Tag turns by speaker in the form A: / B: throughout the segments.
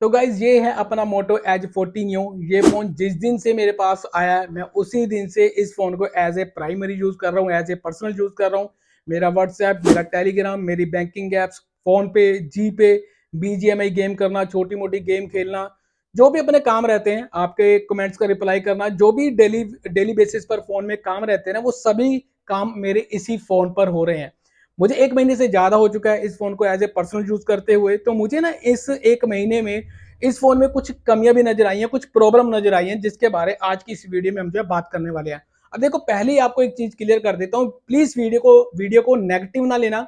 A: तो गाइज ये है अपना मोटो एज 14 न्यू। ये फोन जिस दिन से मेरे पास आया है मैं उसी दिन से इस फोन को एज ए प्राइमरी यूज कर रहा हूँ, एज ए पर्सनल यूज कर रहा हूँ। मेरा व्हाट्सएप, मेरा टेलीग्राम, मेरी बैंकिंग एप्स, फोन पे, जी पे, बीजीएमआई गेम करना, छोटी मोटी गेम खेलना, जो भी अपने काम रहते हैं, आपके कमेंट्स का रिप्लाई करना, जो भी डेली डेली बेसिस पर फोन में काम रहते हैं ना, वो सभी काम मेरे इसी फोन पर हो रहे हैं। मुझे 1 महीने से ज्यादा हो चुका है इस फोन को एज ए पर्सनल यूज करते हुए। तो मुझे ना इस 1 महीने में इस फोन में कुछ कमियां भी नजर आई हैं, कुछ प्रॉब्लम नजर आई हैं, जिसके बारे आज की इस वीडियो में हम जो है बात करने वाले हैं। अब देखो, पहले ही आपको एक चीज क्लियर कर देता हूँ, प्लीज वीडियो को नेगेटिव ना लेना।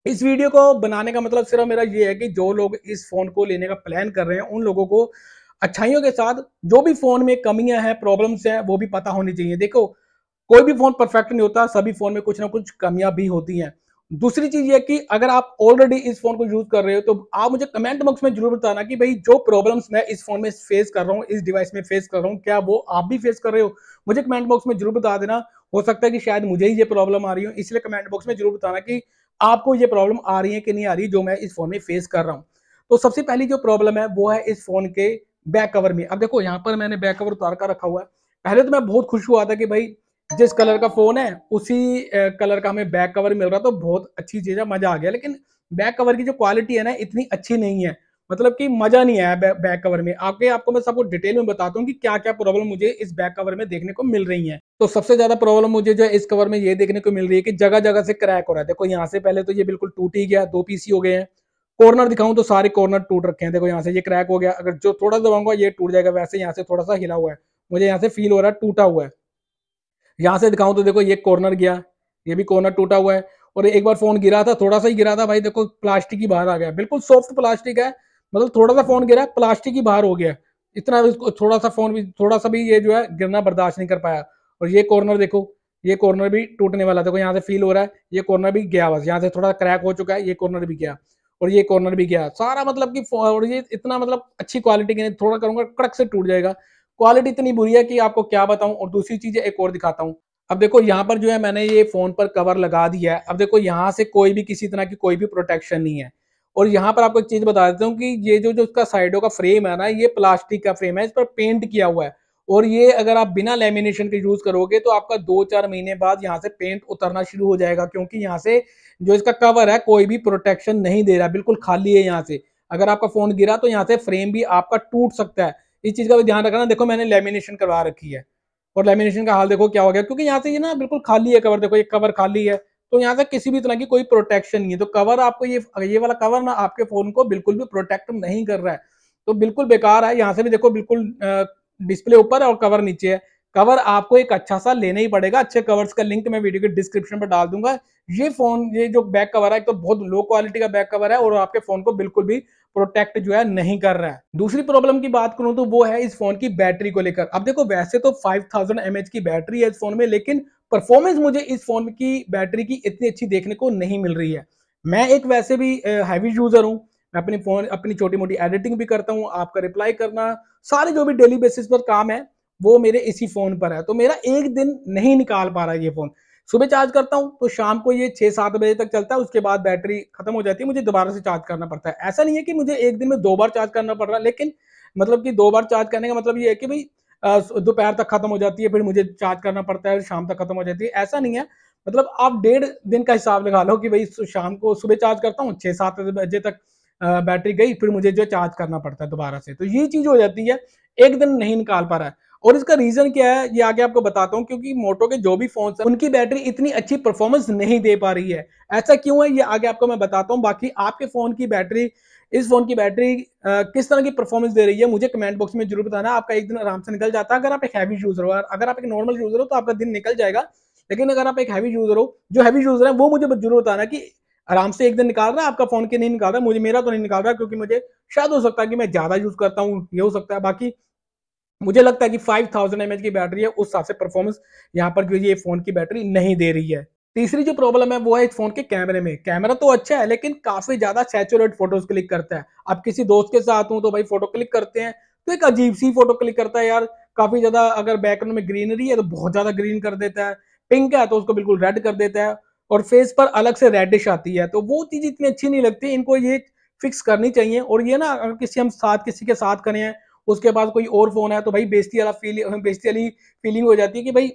A: इस वीडियो को बनाने का मतलब सिर्फ मेरा ये है कि जो लोग इस फोन को लेने का प्लान कर रहे हैं उन लोगों को अच्छाइयों के साथ जो भी फोन में कमियां हैं, प्रॉब्लम्स हैं, वो भी पता होनी चाहिए। देखो, कोई भी फोन परफेक्ट नहीं होता, सभी फोन में कुछ ना कुछ कमियां भी होती हैं। दूसरी चीज ये कि अगर आप ऑलरेडी इस फोन को यूज कर रहे हो तो आप मुझे कमेंट बॉक्स में जरूर बताना कि भाई जो प्रॉब्लम्स मैं इस फोन में फेस कर रहा हूँ, इस डिवाइस में फेस कर रहा हूँ, क्या वो आप भी फेस कर रहे हो। मुझे कमेंट बॉक्स में जरूर बता देना। हो सकता है कि शायद मुझे ही ये प्रॉब्लम आ रही हो, इसलिए कमेंट बॉक्स में जरूर बताना कि आपको ये प्रॉब्लम आ रही है कि नहीं आ रही जो मैं इस फोन में फेस कर रहा हूँ। तो सबसे पहली जो प्रॉब्लम है वो है इस फोन के बैक कवर में। अब देखो, यहाँ पर मैंने बैक कवर उतार कर रखा हुआ है। पहले तो मैं बहुत खुश हुआ था कि भाई जिस कलर का फोन है उसी कलर का हमें बैक कवर मिल रहा, तो बहुत अच्छी चीज है, मजा आ गया। लेकिन बैक कवर की जो क्वालिटी है ना, इतनी अच्छी नहीं है, मतलब कि मजा नहीं आया बैक कवर में। आपको मैं सबको डिटेल में बताता हूँ कि क्या क्या प्रॉब्लम मुझे इस बैक कवर में देखने को मिल रही है। तो सबसे ज्यादा प्रॉब्लम मुझे जो है इस कवर में ये देखने को मिल रही है कि जगह जगह से क्रैक हो रहा है। देखो, यहाँ से पहले तो ये बिल्कुल टूट ही गया, 2 पीस हो गए हैं। कॉर्नर दिखाऊं तो सारे कॉर्नर टूट रखे हैं। देखो, यहाँ से ये क्रैक हो गया, अगर जो थोड़ा दबाऊंगा ये टूट जाएगा। वैसे यहाँ से थोड़ा सा हिला हुआ है, मुझे यहाँ से फील हो रहा है टूटा हुआ है। यहाँ से दिखाऊं तो देखो, ये कॉर्नर गया, ये भी कॉर्नर टूटा हुआ है। और एक बार फोन गिरा था, थोड़ा सा ही गिरा था भाई, देखो प्लास्टिक ही बाहर आ गया, बिल्कुल सॉफ्ट प्लास्टिक है। मतलब थोड़ा सा फोन गिरा, प्लास्टिक ही बाहर हो गया। इतना थोड़ा सा फोन भी, थोड़ा सा भी ये जो है गिरना बर्दाश्त नहीं कर पाया। और ये कॉर्नर देखो, ये कॉर्नर भी टूटने वाला, देखो यहाँ से फील हो रहा है, ये कॉर्नर भी गया, बस यहाँ से थोड़ा क्रैक हो चुका है, ये कॉर्नर भी गया और ये कॉर्नर भी गया सारा। मतलब कि और ये इतना मतलब अच्छी क्वालिटी की नहीं, थोड़ा करूंगा कड़क से टूट जाएगा। क्वालिटी इतनी बुरी है कि आपको क्या बताऊं। और दूसरी चीज एक और दिखाता हूँ। अब देखो, यहाँ पर जो है मैंने ये फोन पर कवर लगा दिया है। अब देखो, यहाँ से कोई भी किसी तरह की कोई भी प्रोटेक्शन नहीं है। और यहाँ पर आपको एक चीज बता देता हूँ कि ये जो जो इसका साइडों का फ्रेम है ना, ये प्लास्टिक का फ्रेम है, इस पर पेंट किया हुआ है। और ये अगर आप बिना लेमिनेशन के यूज करोगे तो आपका 2-4 महीने बाद यहाँ से पेंट उतरना शुरू हो जाएगा, क्योंकि यहाँ से जो इसका कवर है कोई भी प्रोटेक्शन नहीं दे रहा, बिल्कुल खाली है। यहाँ से अगर आपका फोन गिरा तो यहाँ से फ्रेम भी आपका टूट सकता है। इस चीज का भी ध्यान रखना। देखो, मैंने लेमिनेशन करवा रखी है और लेमिनेशन का हाल देखो क्या हो गया, क्योंकि यहाँ से ये ना बिल्कुल खाली है कवर। देखो, ये कवर खाली है, तो यहाँ से किसी भी तरह की कोई प्रोटेक्शन नहीं है। तो कवर आपको ये वाला कवर ना आपके फोन को बिल्कुल भी प्रोटेक्ट नहीं कर रहा है, तो बिल्कुल बेकार है। यहाँ से भी देखो, बिल्कुल डिस्प्ले ऊपर है और कवर नीचे है। कवर आपको एक अच्छा सा लेना ही पड़ेगा। अच्छे कवर्स का लिंक मैं वीडियो के डिस्क्रिप्शन पर डाल दूंगा। ये जो बैक कवर है, एक तो बहुत लो क्वालिटी का बैक कवर है और आपके फोन को बिल्कुल भी प्रोटेक्ट जो है नहीं कर रहा है। दूसरी प्रॉब्लम की बात करूं तो वो है इस फोन की बैटरी को लेकर। अब देखो, वैसे तो 5000 mAh की बैटरी है इस फोन में, लेकिन परफॉर्मेंस मुझे इस फोन की बैटरी की इतनी अच्छी देखने को नहीं मिल रही है। मैं एक वैसे भी हैवी यूजर हूं, मैं अपनी छोटी मोटी एडिटिंग भी करता हूं, आपका रिप्लाई करना, सारे जो भी डेली बेसिस पर काम है वो मेरे इसी फोन पर है। तो मेरा एक दिन नहीं निकाल पा रहा है ये फोन। सुबह चार्ज करता हूं तो शाम को ये 6-7 बजे तक चलता है, उसके बाद बैटरी खत्म हो जाती है, मुझे दोबारा से चार्ज करना पड़ता है। ऐसा नहीं है कि मुझे एक दिन में 2 बार चार्ज करना पड़ रहा है, लेकिन मतलब कि 2 बार चार्ज करने का मतलब ये है कि भाई दोपहर तक खत्म हो जाती है, फिर मुझे चार्ज करना पड़ता है, शाम तक खत्म हो जाती है। ऐसा नहीं है, मतलब आप 1.5 दिन का हिसाब लगा लो कि भाई शाम को सुबह चार्ज करता हूँ, 6-7 बजे तक बैटरी गई, फिर मुझे जो चार्ज करना पड़ता है दोबारा से। तो ये चीज हो जाती है, एक दिन नहीं निकाल पा रहा है। और इसका रीजन क्या है ये आगे आपको बताता हूँ, क्योंकि मोटो के जो भी फोन है उनकी बैटरी इतनी अच्छी परफॉर्मेंस नहीं दे पा रही है। ऐसा क्यों है ये आगे आपको मैं बताता हूँ। बाकी आपके फोन की बैटरी, इस फोन की बैटरी किस तरह की परफॉर्मेंस दे रही है मुझे कमेंट बॉक्स में जरूर बताना। आपका एक दिन आराम से निकल जाता है अगर आप एक हैवी यूजर हो। अगर आप एक नॉर्मल यूजर हो तो आपका दिन निकल जाएगा, लेकिन अगर आप एक हैवी यूजर हो, जो हैवी यूजर है वो मुझे जरूर बताना कि आराम से एक दिन निकाल रहा है आपका फोन के नहीं निकाल रहा। मुझे मेरा तो नहीं निकाल रहा, क्योंकि मुझे शायद हो सकता है कि मैं ज्यादा यूज करता हूँ, ये हो सकता है। बाकी मुझे लगता है कि 5000 mAh की बैटरी है, उस हिसाब से परफॉर्मेंस यहाँ पर जो ये फोन की बैटरी नहीं दे रही है। तीसरी जो प्रॉब्लम है वो है इस फोन के कैमरे में। कैमरा तो अच्छा है, लेकिन काफी ज्यादा सैचुरेट फोटोज क्लिक करता है। आप किसी दोस्त के साथ हूं तो भाई फोटो क्लिक करते हैं तो एक अजीब सी फोटो क्लिक करता है यार। काफी ज्यादा अगर बैकग्राउंड में ग्रीनरी है तो बहुत ज्यादा ग्रीन कर देता है, पिंक है तो उसको बिल्कुल रेड कर देता है, और फेस पर अलग से रेडिश आती है। तो वो चीज इतनी अच्छी नहीं लगती इनको। ये फिक्स करनी चाहिए। और ये ना अगर किसी के साथ करें हैं, उसके बाद कोई और फोन है तो भाई बेइज्जती वाली फीलिंग हो जाती है कि भाई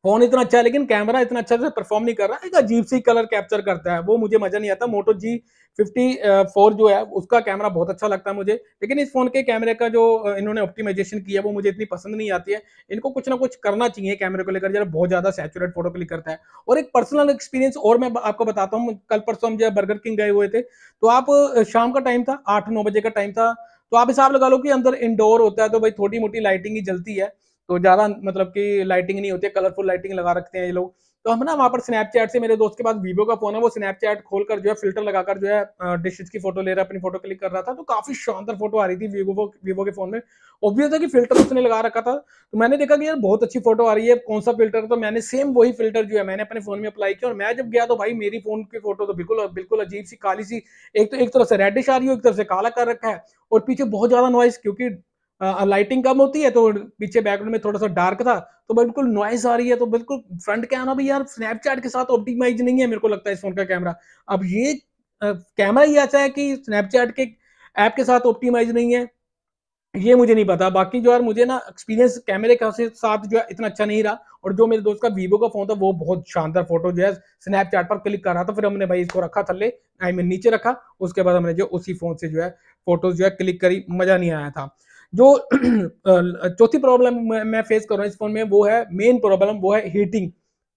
A: फोन इतना अच्छा है लेकिन कैमरा इतना अच्छा से परफॉर्म नहीं कर रहा है, एक अजीब सी कलर कैप्चर करता है, वो मुझे मजा नहीं आता। मोटो G54 जो है उसका कैमरा बहुत अच्छा लगता है मुझे, लेकिन इस फोन के कैमरे का जो इन्होंने ऑप्टिमाइजेशन किया है वो मुझे इतनी पसंद नहीं आती है। इनको कुछ ना कुछ करना चाहिए कैमरे को लेकर, जरा बहुत ज्यादा सैचुरेट फोटो क्लिक करता है। और एक पर्सनल एक्सपीरियंस और मैं आपको बताता हूँ, कल परसों हम जो बर्गर किंग गए हुए थे, तो आप शाम का टाइम था, 8-9 बजे का टाइम था, तो आप हिसाब लगा लो कि अंदर इंडोर होता है तो भाई थोड़ी मोटी लाइटिंग ही जलती है, तो ज्यादा मतलब कि लाइटिंग नहीं होती है, कलरफुल लाइटिंग लगा रखते हैं ये लोग। तो हम ना वहां पर स्नैपचैट से, मेरे दोस्त के पास वीवो का फोन है, वो स्नैपचैट खोलकर जो है फिल्टर लगाकर जो है डिशेज की फोटो ले रहा है, अपनी फोटो क्लिक कर रहा था, तो काफी शानदार फोटो आ रही थी वीवो के फोन में। ऑब्वियस है कि फिल्टर उसने लगा रखा था, तो मैंने देखा कि यार बहुत अच्छी फोटो आ रही है, कौन सा फिल्टर, तो मैंने सेम वही फिल्टर जो है मैंने अपने फोन में अप्लाई किया, और मैं जब गया तो भाई मेरी फोन की फोटो तो बिल्कुल बिल्कुल अजीब सी काली सी, एक तरफ से रेडिश आ रही है, एक तरफ से काला कर रखा है, और पीछे बहुत ज्यादा नॉइस, क्योंकि लाइटिंग कम होती है तो पीछे बैकग्राउंड में थोड़ा सा डार्क था, तो बिल्कुल नॉइस आ रही है, तो बिल्कुल फ्रंट कैमरा भी यार स्नैपचैट के साथ ऑप्टिमाइज नहीं है मेरे को लगता है इस फोन का कैमरा। अब ये कैमरा ही ऐसा है कि स्नैपचैट के ऐप के साथ ऑप्टिमाइज नहीं है, ये मुझे नहीं पता। बाकी जो यार मुझे ना एक्सपीरियंस कैमरे का साथ जो है इतना अच्छा नहीं रहा, और जो मेरे दोस्त का वीवो का फोन था वो बहुत शानदार फोटो जो है स्नैपचैट पर क्लिक कर रहा था, फिर हमने भाई इसको रखा थल्ले, आई मीन नीचे रखा, उसके बाद हमने जो उसी फोन से जो है फोटोज जो है क्लिक करी, मजा नहीं आया था। जो चौथी प्रॉब्लम मैं फेस कर रहा हूँ इस फोन में, वो है मेन प्रॉब्लम, वो है हीटिंग।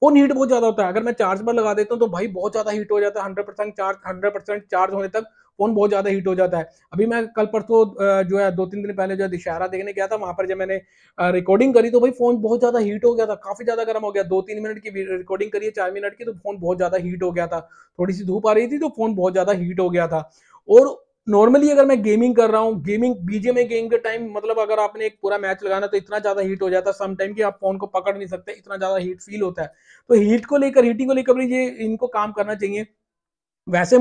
A: फोन हीट बहुत ज्यादा होता है, अगर मैं चार्ज पर लगा देता हूँ तो भाई बहुत ज्यादा हीट हो जाता है, 100% चार्ज होने तक फोन बहुत ज्यादा हीट हो जाता है। अभी मैं कल परसों जो है 2-3 दिन पहले जो है दशहरा देखने गया था, वहां पर जब मैंने रिकॉर्डिंग करी तो भाई फोन बहुत ज्यादा हीट हो गया था, काफी ज्यादा गर्म हो गया, 2-3 मिनट की रिकॉर्डिंग करी है, 4 मिनट की, तो फोन बहुत ज्यादा हीट हो गया था, थोड़ी सी धूप आ रही थी तो फोन बहुत ज्यादा हीट हो गया था। और नॉर्मली अगर मैं गेमिंग कर रहा हूँ, गेमिंग बीजीएमआई गेम के टाइम, मतलब अगर आपने एक पूरा मैच लगाना तो इतना ज्यादा हीट हो जाता है सम टाइम कि आप फोन को पकड़ नहीं सकते, इतना ज्यादा हीट फील होता है। तो हीटिंग को लेकर भी ये इनको काम करना चाहिए। वैसे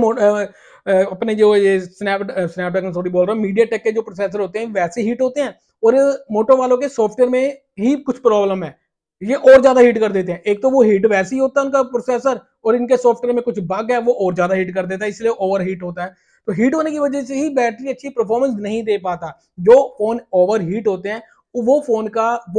A: अपने जो ये स्नैपड्रैगन थोड़ी बोल रहा हूँ, मीडिया टेक के जो प्रोसेसर होते हैं वैसे हीट होते हैं, और मोटो वालों के सॉफ्टवेयर में ही कुछ प्रॉब्लम है, ये और ज्यादा हीट कर देते हैं। एक तो वो हीट वैसे ही होता है उनका प्रोसेसर, और इनके सॉफ्टवेयर में कुछ बग है वो और ज्यादा हीट कर देता है, इसलिए ओवर हीट होता है। तो हीट होने की वजह से ही बैटरी अच्छी परफॉर्मेंस नहीं दे पाता। जो फोन ओवर हीट होते हैं वो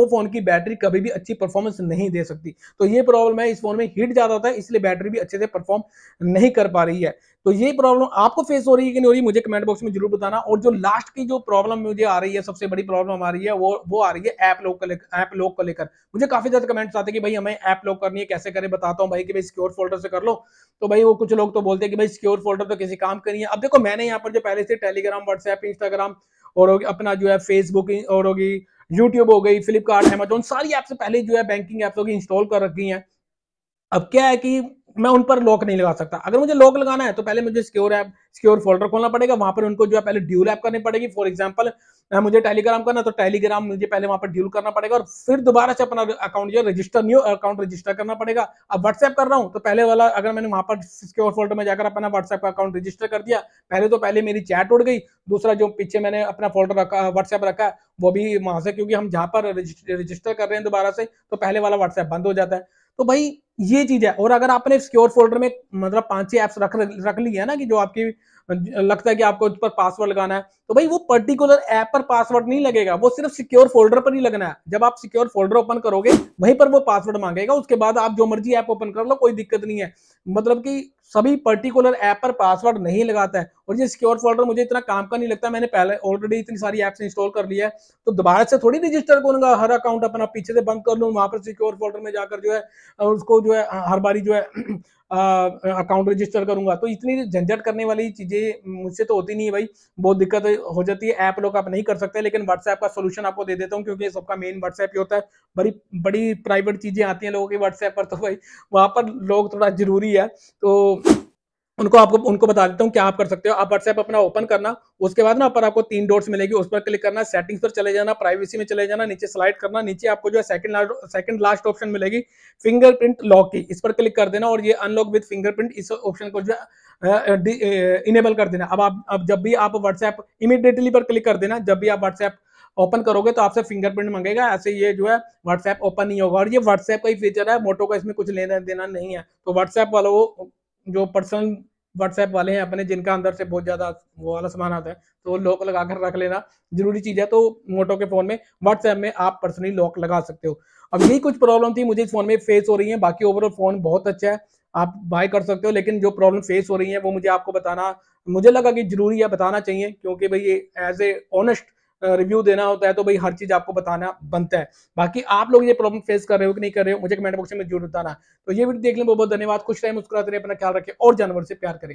A: फोन की बैटरी कभी भी अच्छी परफॉर्मेंस नहीं दे सकती। तो ये प्रॉब्लम है, इस फोन में हीट ज्यादा होता है, इसलिए बैटरी भी अच्छे से परफॉर्म नहीं कर पा रही है। तो ये प्रॉब्लम आपको फेस हो रही है कि नहीं हो रही, मुझे कमेंट बॉक्स में जरूर बताना। और जो लास्ट की जो प्रॉब्लम मुझे आ रही है, सबसे बड़ी प्रॉब्लम आ रही है, वो आ रही है ऐप लॉक को लेकर। मुझे काफी ज्यादा कमेंट्स आते हैं कि भाई हमें ऐप लॉक करनी है, कैसे करें, बताता हूँ भाई कि भाई सिक्योर फोल्डर से कर लो। तो भाई वो कुछ लोग तो बोलते हैं कि भाई सिक्योर फोल्डर तो किसी काम का नहीं है। अब देखो मैंने यहाँ पर जो पहले से टेलीग्राम, व्हाट्सएप, इंस्टाग्राम और अपना जो है फेसबुक और होगी, यूट्यूब हो गई, फ्लिपकार्ट, अमेजोन, सारी ऐप से पहले जो है बैंकिंग ऐप्स होगी इंस्टॉल कर रखी है। अब क्या है कि मैं उन पर लॉक नहीं लगा सकता। अगर मुझे लॉक लगाना है तो पहले मुझे सिक्योर फोल्डर खोलना पड़ेगा, वहां पर उनको जो है पहले ड्यूल ऐप करनी पड़ेगी। फॉर एग्जांपल मुझे टेलीग्राम करना, तो टेलीग्राम मुझे पहले वहां पर ड्यूल करना पड़ेगा, और फिर दोबारा से अपना अकाउंट जो रजिस्टर, न्यू अकाउंट रजिस्टर करना पड़ेगा। अब व्हाट्सएप कर रहा हूं तो पहले वाला, अगर मैंने वहां पर सिक्योर फोल्डर में जाकर अपना व्हाट्सएप का अकाउंट रजिस्टर कर दिया, पहले मेरी चैट उड़ गई, दूसरा जो पीछे मैंने अपना फोल्डर रखा, व्हाट्सएप रखा, वो भी वहां से, क्योंकि हम जहां पर रजिस्टर कर रहे हैं दोबारा से, तो पहले वाला व्हाट्सएप बंद हो जाता है। तो भाई ये चीज है। और अगर आपने सिक्योर फोल्डर में मतलब 5-6 ऐप्स रख ली है ना, कि जो आपकी लगता है कि आपको उस पर पासवर्ड लगाना है, तो भाई वो पर्टिकुलर ऐप पर पासवर्ड नहीं लगेगा, वो सिर्फ सिक्योर फोल्डर पर ही लगना है। जब आप सिक्योर फोल्डर ओपन करोगे वहीं पर वो पासवर्ड मांगेगा, उसके बाद आप जो मर्जी ऐप ओपन कर लो, कोई दिक्कत नहीं है। मतलब कि सभी पर्टिकुलर ऐप पर पासवर्ड नहीं लगाता है। और ये सिक्योर फोल्डर मुझे इतना काम का नहीं लगता, मैंने पहले ऑलरेडी इतनी सारी ऐप्स इंस्टॉल कर लिया है, तो दोबारा से थोड़ी रजिस्टर करूंगा हर अकाउंट अपना, पीछे से बंद कर लूँ, वहां पर सिक्योर फोल्डर में जाकर जो है उसको जो है हर बारी जो है अकाउंट रजिस्टर करूंगा। तो इतनी झंझट करने वाली चीजें मुझसे तो होती नहीं है भाई, बहुत दिक्कत हो जाती है। ऐप लोग आप नहीं कर सकते, लेकिन व्हाट्सएप का सोल्यूशन आपको दे देता हूँ, क्योंकि सबका मेन व्हाट्सएप ही होता है। बड़ी बड़ी प्राइवेट चीजें आती हैं लोगों के व्हाट्सएप पर, तो भाई वहां पर लोग थोड़ा जरूरी है। तो उनको बता देता हूँ क्या आप कर सकते हो। आप व्हाट्सएप अपना ओपन करना, उसके बाद ना ऊपर आपको 3 डॉट्स मिलेगी, उस पर क्लिक करना, सेटिंग्स पर चले जाना, प्राइवेसी में चले जाना, नीचे स्लाइड करना, नीचे आपको जो है सेकंड लास्ट ऑप्शन मिलेगी फिंगरप्रिंट लॉक की, इस पर क्लिक कर देना, और ये अनलॉक विद फिंगरप्रिंट, इस ऑप्शन को जो है इनेबल कर देना। अब जब भी आप व्हाट्सएप इमीडिएटली पर क्लिक कर देना, जब भी आप व्हाट्सएप ओपन करोगे तो आपसे फिंगरप्रिंट मांगेगा, ऐसे ये जो है व्हाट्सएप ओपन नहीं होगा। और ये व्हाट्सएप का ही फीचर है, मोटो का इसमें कुछ लेना देना नहीं है। तो व्हाट्सएप वालों जो पर्सनल व्हाट्सएप वाले हैं अपने, जिनका अंदर से बहुत ज्यादा वो वाला सामान आता है, तो लॉक लगा कर रख लेना जरूरी चीज है। तो मोटो के फोन में व्हाट्सएप में आप पर्सनली लॉक लगा सकते हो। अब यही कुछ प्रॉब्लम थी मुझे इस फोन में फेस हो रही है, बाकी ओवरऑल फोन बहुत अच्छा है, आप बाय कर सकते हो। लेकिन जो प्रॉब्लम फेस हो रही है वो मुझे आपको बताना, मुझे लगा कि जरूरी है, बताना चाहिए, क्योंकि भाई ये एज ए ऑनेस्ट रिव्यू देना होता है, तो भाई हर चीज आपको बताना बनता है। बाकी आप लोग ये प्रॉब्लम फेस कर रहे हो कि नहीं कर रहे हो, मुझे कमेंट बॉक्स में जरूर बताना। तो ये वीडियो देख लें, बहुत बहुत धन्यवाद। खुश रहे, मुस्कुराते रहे, अपना ख्याल रखें और जानवर से प्यार करें।